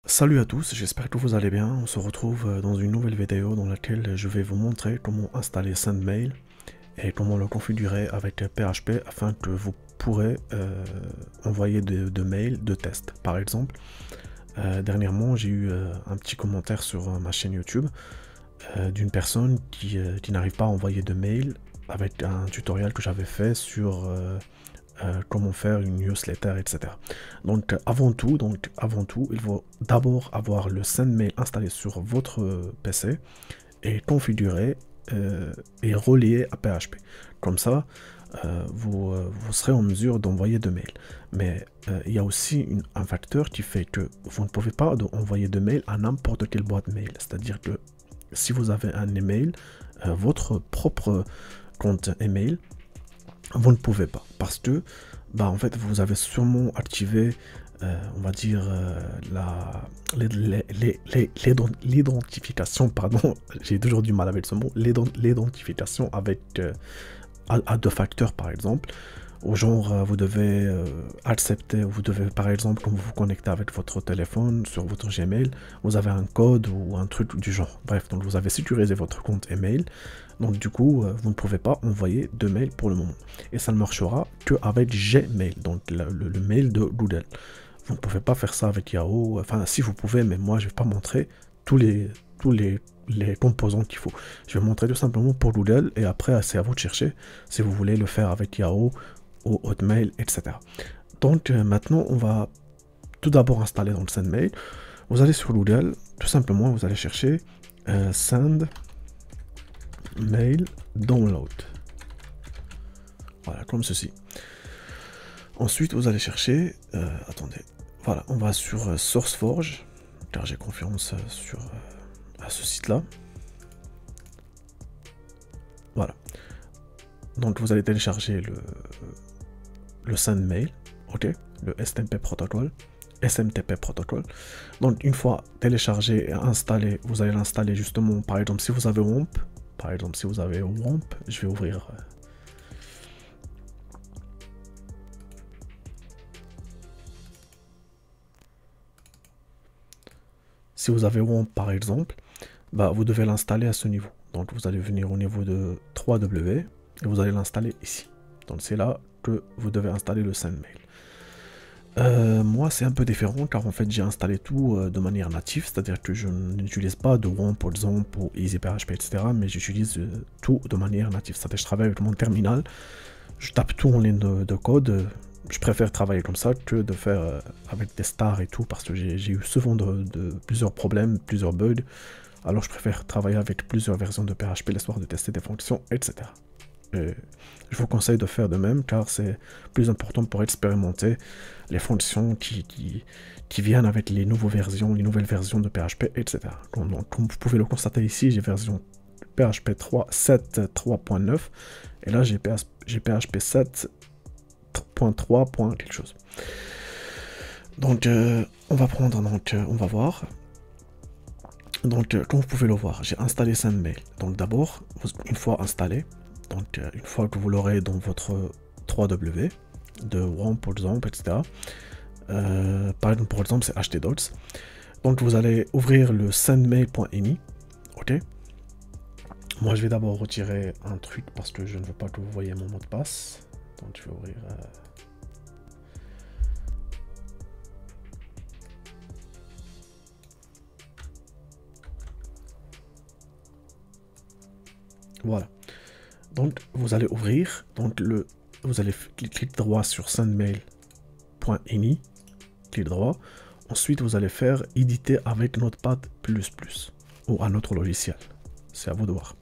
Salut à tous, j'espère que vous allez bien. On se retrouve dans une nouvelle vidéo dans laquelle je vais vous montrer comment installer SendMail et comment le configurer avec PHP afin que vous pourrez envoyer de mails de test. Par exemple, dernièrement j'ai eu un petit commentaire sur ma chaîne YouTube d'une personne qui n'arrive pas à envoyer de mail avec un tutoriel que j'avais fait sur comment faire une newsletter, etc. Donc avant tout, il faut d'abord avoir le SendMail installé sur votre PC et configuré et relié à PHP. Comme ça, vous serez en mesure d'envoyer de mails. Mais il y a aussi un facteur qui fait que vous ne pouvez pas envoyer de mails à n'importe quelle boîte mail. C'est-à-dire que si vous avez un email, votre propre compte email, vous ne pouvez pas parce que en fait vous avez sûrement activé on va dire l'identification, pardon, j'ai toujours du mal avec ce mot, l'identification avec à deux facteurs par exemple, au genre vous devez accepter, vous devez par exemple quand vous vous connectez avec votre téléphone sur votre Gmail, vous avez un code ou un truc du genre, bref, donc vous avez sécurisé votre compte email, donc du coup vous ne pouvez pas envoyer de mail pour le moment, et ça ne marchera que avec Gmail, donc le mail de Google. Vous ne pouvez pas faire ça avec Yahoo, enfin si vous pouvez, mais moi je vais pas montrer tous les composants qu'il faut. Je vais montrer tout simplement pour Google et après c'est à vous de chercher si vous voulez le faire avec Yahoo ou Hotmail, etc. Donc maintenant on va tout d'abord installer dans le SendMail. Vous allez sur Google, tout simplement vous allez chercher SendMail Download. Voilà, comme ceci. Ensuite vous allez chercher, attendez, voilà, on va sur SourceForge, car j'ai confiance à ce site-là. Voilà. Donc vous allez télécharger le SendMail, ok, le SMTP protocol. Donc une fois téléchargé et installé, vous allez l'installer justement, par exemple si vous avez WAMP, je vais ouvrir. Si vous avez WAMP par exemple, vous devez l'installer à ce niveau. Donc vous allez venir au niveau de 3W et vous allez l'installer ici. Donc c'est là que vous devez installer le SendMail. Moi c'est un peu différent car en fait j'ai installé tout de manière native, c'est-à-dire que je n'utilise pas de WAMP par exemple ou EasyPHP, etc. mais j'utilise tout de manière native, c'est-à-dire que je travaille avec mon terminal, je tape tout en ligne de code. Je préfère travailler comme ça que de faire avec des stars et tout parce que j'ai eu souvent plusieurs problèmes, plusieurs bugs. Alors je préfère travailler avec plusieurs versions de PHP, l'histoire de tester des fonctions, etc. Et je vous conseille de faire de même car c'est plus important pour expérimenter les fonctions qui viennent avec les nouvelles versions de PHP, etc. Donc, comme vous pouvez le constater ici, j'ai version PHP 7.3.9 et là j'ai PHP 7.3. quelque chose. Donc on va prendre, on va voir. Donc comme vous pouvez le voir, j'ai installé SendMail. Donc d'abord, une fois installé, donc une fois que vous l'aurez dans votre 3W, de WAMP par exemple, etc. Par exemple, c'est htdocs. Donc vous allez ouvrir le sendmail.ini, ok. Moi je vais d'abord retirer un truc parce que je ne veux pas que vous voyez mon mot de passe. Donc je vais ouvrir... Voilà. Donc vous allez ouvrir, donc vous allez cliquer droit sur sendmail.ini, clic droit. Ensuite vous allez faire éditer avec Notepad++ ou un autre logiciel. C'est à vous de voir.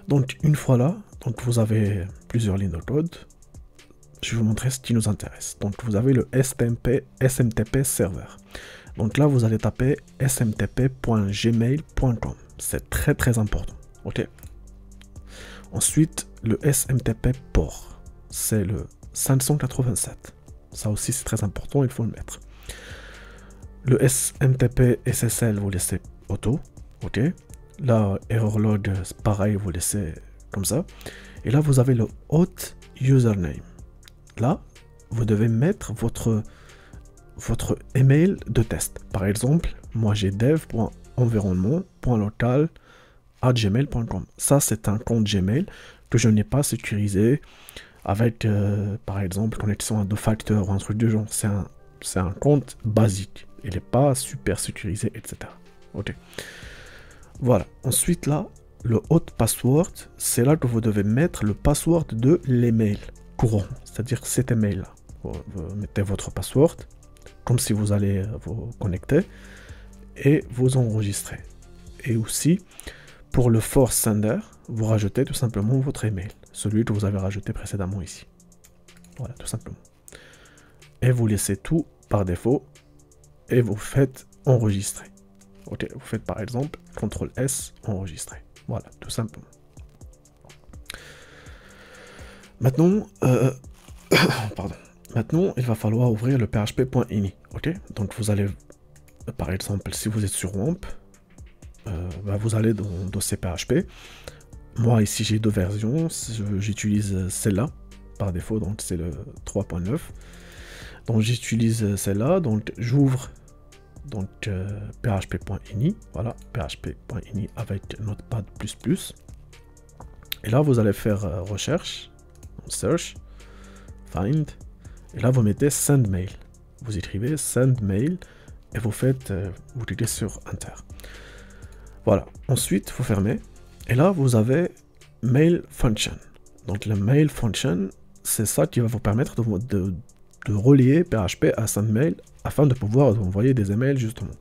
Donc une fois là, donc vous avez plusieurs lignes de code. Je vais vous montrer ce qui nous intéresse. Donc vous avez le SMTP server. Donc là vous allez taper smtp.gmail.com. C'est très important. Ok. Ensuite, le SMTP port, c'est le 587. Ça aussi, c'est très important, il faut le mettre. Le SMTP SSL, vous laissez auto, ok. Là, errorlog, pareil, vous laissez comme ça. Et là, vous avez le hot username. Là, vous devez mettre votre email de test. Par exemple, moi j'ai dev.environnement.local@gmail.com. Ça, c'est un compte Gmail que je n'ai pas sécurisé avec, par exemple, connexion à 2 facteurs ou un truc du genre. C'est un compte basique. Il n'est pas super sécurisé, etc. Ok. Voilà. Ensuite, là, le hot password, c'est là que vous devez mettre le password de l'email courant, c'est-à-dire cet email-là. Vous mettez votre password, comme si vous allez vous connecter, et vous enregistrez. Et aussi, pour le force sender, vous rajoutez tout simplement votre email, celui que vous avez rajouté précédemment ici. Voilà, tout simplement. Et vous laissez tout par défaut, et vous faites enregistrer. Ok, vous faites par exemple CTRL S, enregistrer. Voilà, tout simplement. Maintenant, pardon. Maintenant, il va falloir ouvrir le php.ini. Ok, donc vous allez, par exemple, si vous êtes sur WAMP, vous allez dans dossier PHP. Moi ici j'ai 2 versions, j'utilise celle-là par défaut, donc c'est le 3.9. Donc j'utilise celle-là, donc j'ouvre donc php.ini, voilà, php.ini avec Notepad++. Et là vous allez faire recherche, search, find, et là vous mettez send mail. Vous écrivez send mail et vous faites, vous cliquez sur enter. Voilà, ensuite vous fermez, et là vous avez mail function. Donc le mail function, c'est ça qui va vous permettre de relier PHP à SendMail afin de pouvoir envoyer des emails justement.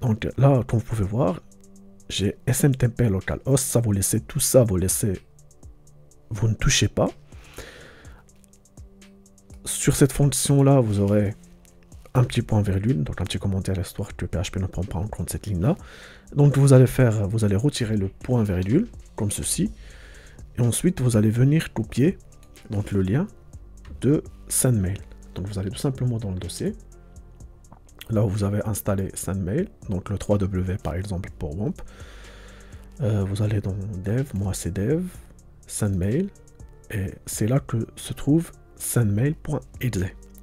Donc là, comme vous pouvez voir, j'ai SMTP localhost, ça vous laissez tout ça, vous ne touchez pas. Sur cette fonction là, vous aurez un petit point virgule, donc un petit commentaire histoire que PHP ne prend pas en compte cette ligne là. Donc vous allez retirer le point virgule comme ceci, et ensuite vous allez venir copier donc le lien de SendMail. Donc vous allez tout simplement dans le dossier, là où vous avez installé SendMail, donc le 3W par exemple pour WAMP. Vous allez dans dev, moi c'est dev, SendMail, et c'est là que se trouve sendmail.exe.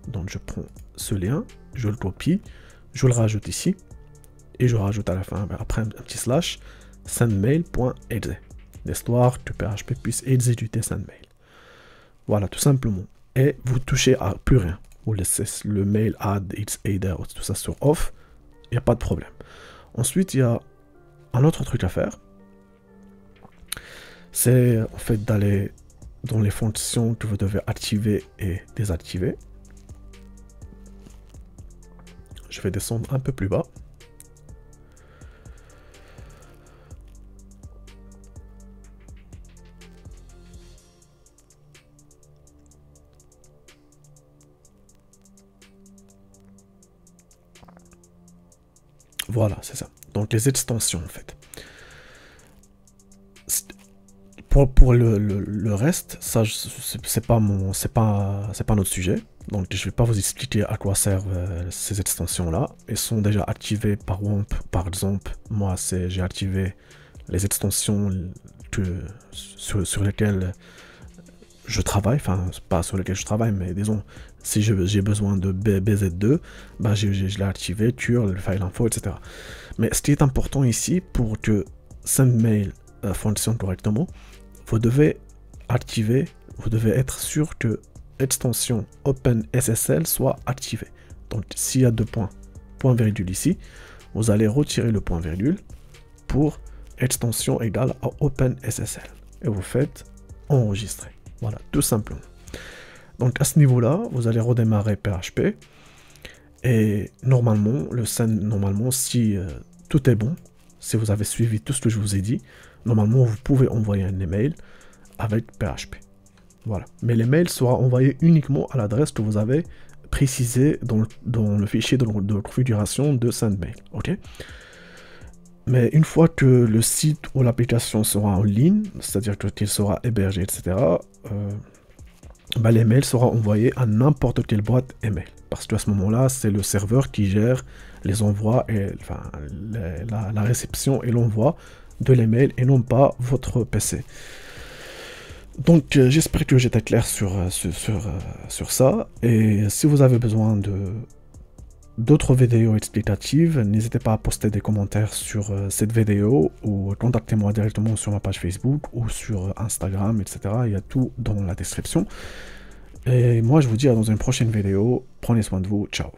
Donc je prends ce lien, je le copie, je le rajoute ici, et je rajoute à la fin, après un petit slash, sendmail.exe, l'histoire que PHP puisse exécuter SendMail. Voilà, tout simplement. Et vous touchez à plus rien. Vous laissez le mail add, its header, tout ça sur off, il n'y a pas de problème. Ensuite, il y a un autre truc à faire. C'est en fait d'aller dans les fonctions que vous devez activer et désactiver. Je vais descendre un peu plus bas. Voilà, c'est ça. Donc les extensions en fait. Pour le reste, ça c'est pas notre sujet. Donc je vais pas vous expliquer à quoi servent ces extensions là. Elles sont déjà activées par WAMP par exemple. Moi j'ai activé les extensions sur lesquelles je travaille, enfin pas sur lesquelles je travaille, mais disons si j'ai besoin de BZ2, bah, je l'ai activé, curl, le file info, etc. Mais ce qui est important ici, pour que SendMail fonctionne correctement, vous devez activer, vous devez être sûr que l'extension OpenSSL soit activée. Donc s'il y a 2 points, point virgule ici, vous allez retirer le point virgule pour extension égale à OpenSSL. Et vous faites enregistrer. Voilà, tout simplement. Donc à ce niveau-là, vous allez redémarrer PHP. Et normalement, si tout est bon, si vous avez suivi tout ce que je vous ai dit, normalement, vous pouvez envoyer un email avec PHP. Voilà. Mais l'email sera envoyé uniquement à l'adresse que vous avez précisée dans le fichier de configuration de SendMail. Ok? Mais une fois que le site ou l'application sera en ligne, c'est-à-dire qu'il sera hébergé, etc., l'email sera envoyé à n'importe quelle boîte email. Parce qu'à ce moment-là, c'est le serveur qui gère les envois, et enfin, la réception et l'envoi de l'email et non pas votre PC. Donc j'espère que j'étais clair sur ça. Et si vous avez besoin d'autres vidéos explicatives. N'hésitez pas à poster des commentaires sur cette vidéo ou contactez-moi directement sur ma page Facebook ou sur Instagram, etc. Il y a tout dans la description. Et moi, je vous dis à dans une prochaine vidéo. Prenez soin de vous. Ciao.